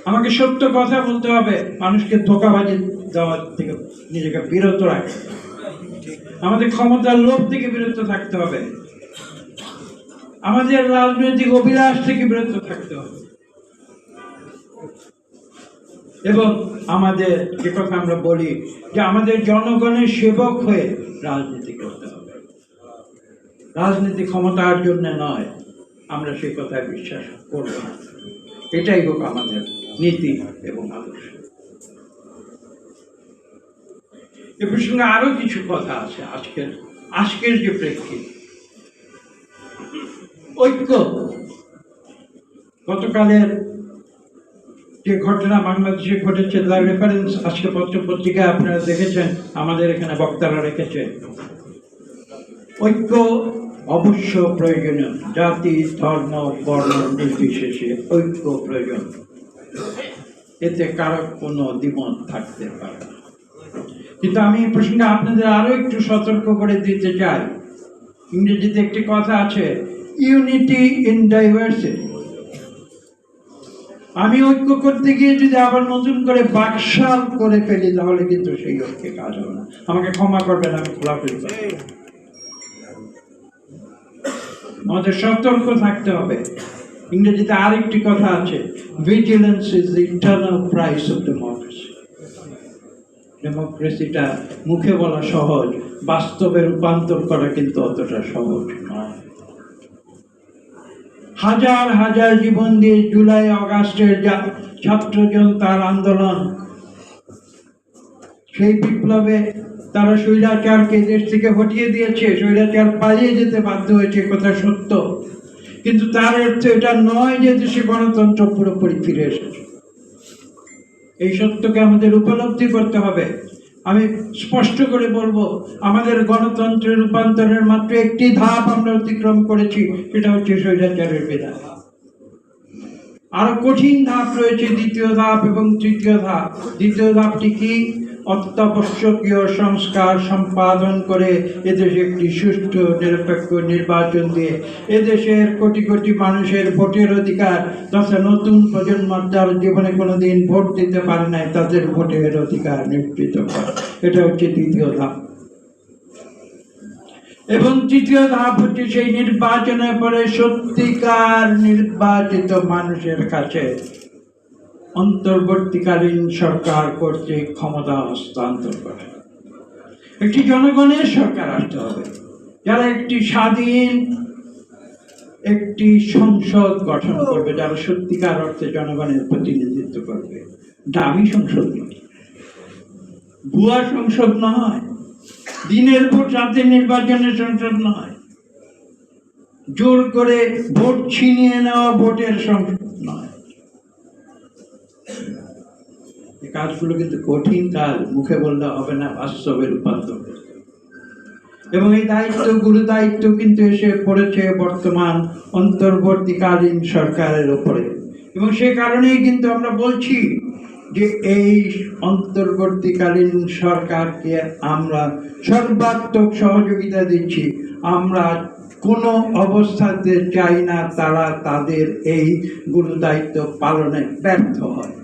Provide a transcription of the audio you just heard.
আমাকে সত্য কথা বলতে হবে, মানুষকে ধোঁকাবাজি দেওয়ার থেকে নিজেকে বিরত রাখতে, আমাদের ক্ষমতার লোভ থেকে বিরত থাকতে হবে, আমাদের রাজনৈতিক অভিলাষ থেকে বিরত থাকতে হবে, এবং আমাদের যে কথা আমরা বলি যে আমাদের জনগণের সেবক হয়ে রাজনীতি করতে হবে। রাজনীতি ক্ষমতার জন্য নয়, আমরা সেই কথায় বিশ্বাস করব না। এটাই হোক আমাদের নীতি এবং আদর্শ। এ প্রসঙ্গে আরো কিছু কথা আছে। আজকের যে প্রেক্ষিত, ঐক্য, গতকালের যে ঘটনা বাংলাদেশে ঘটেছে তার রেফারেন্স আজকে পত্র পত্রিকায় আপনারা দেখেছেন, আমাদের এখানে বক্তারা রেখেছে। ঐক্য অবশ্য প্রয়োজনীয়, জাতি ধর্ম বর্ণ নির্বিশেষে ঐক্য প্রয়োজন, এতে কারো কোনো দ্বিমত থাকতে পারে না। কিন্তু আমি এই প্রসঙ্গে আপনাদের আরো একটু সতর্ক করে দিতে চাই। ইংরেজিতে একটি কথা আছে, ইউনিটি ইন ডাইভার্সিটি। আমি ঐক্য করতে গিয়ে যদি আবার নতুন করে বাকশাল করে ফেলি, তাহলে কিন্তু সেই ঐক্যে কাজ হবে না। আমাকে ক্ষমা করবেন, আমি খোলাখুলি করব। আমাদের সতর্ক থাকতে হবে। ইংরেজিতে আরেকটি কথা আছে, vigilance is the eternal price of democracy. ডেমোক্রেসিটা মুখে বলা সহজ, বাস্তবে রূপান্তর করা কিন্তু অতটা সহজ নয়। হাজার হাজার জীবন দিয়ে জুলাই অগাস্টের ছাত্র জনতার আন্দোলন, সেই বিপ্লবে তারা স্বৈরাচারকে দেশ থেকে হটিয়ে দিয়েছে, স্বৈরাচার পালিয়ে যেতে বাধ্য হয়েছে, কথা সত্য। কিন্তু তার অর্থ এটা নয় যে দেশে গণতন্ত্র পুরোপুরি ফিরে এসেছে। এই সত্যকে আমাদের উপলব্ধি করতে হবে। আমি স্পষ্ট করে বলবো, আমাদের গণতন্ত্রের রূপান্তরের মাত্র একটি ধাপ আমরা অতিক্রম করেছি, সেটা হচ্ছে স্বৈরাচারের বিদায়। আরো কঠিন ধাপ রয়েছে, দ্বিতীয় ধাপ এবং তৃতীয় ধাপ। দ্বিতীয় ধাপটি কি? অত্যাবশ্যকীয় সংস্কার সম্পাদন করে এদেশে একটি সুষ্ঠু নিরপেক্ষ নির্বাচন দিয়ে এদেশের কোটি কোটি মানুষের ভোটের অধিকার তথা নতুন প্রজন্ম যার জীবনে কোনোদিন ভোট দিতে পারে নাই, তাদের ভোটের অধিকার নিশ্চিত করা। এটা হচ্ছে দ্বিতীয় ধাপ। এবং তৃতীয় ধাপ হচ্ছে সেই নির্বাচনের পরে সত্যিকার নির্বাচিত মানুষের কাছে অন্তর্বর্তীকালীন সরকার কর্তৃক ক্ষমতা হস্তান্তর করে একটি জনগণের সরকার আসতে হবে, যারা একটি স্বাধীন একটি সংসদ গঠন করবে, যারা সত্যিকার অর্থে জনগণের প্রতিনিধিত্ব করবে। দামি সংসদ নয়, ভুয়া সংসদ নয়, দিনের ভোট রাতের নির্বাচনের সংসদ নয়, জোর করে ভোট ছিনিয়ে নেওয়া ভোটের সংসদ নয়। এই কাজগুলো কিন্তু কঠিন কাজ, মুখে বললে হবে না, বাস্তবে রূপান্তর করতে। এবং এই দায়িত্ব, গুরু দায়িত্ব কিন্তু এসে পড়েছে বর্তমান অন্তর্বর্তীকালীন সরকারের উপরে। এবং সে কারণেই কিন্তু আমরা বলছি যে এই অন্তর্বর্তীকালীন সরকারকে আমরা সর্বাত্মক সহযোগিতা দিচ্ছি। আমরা কোনো অবস্থাতে চাই না তারা তাদের এই গুরু দায়িত্ব পালনে ব্যর্থ হয়।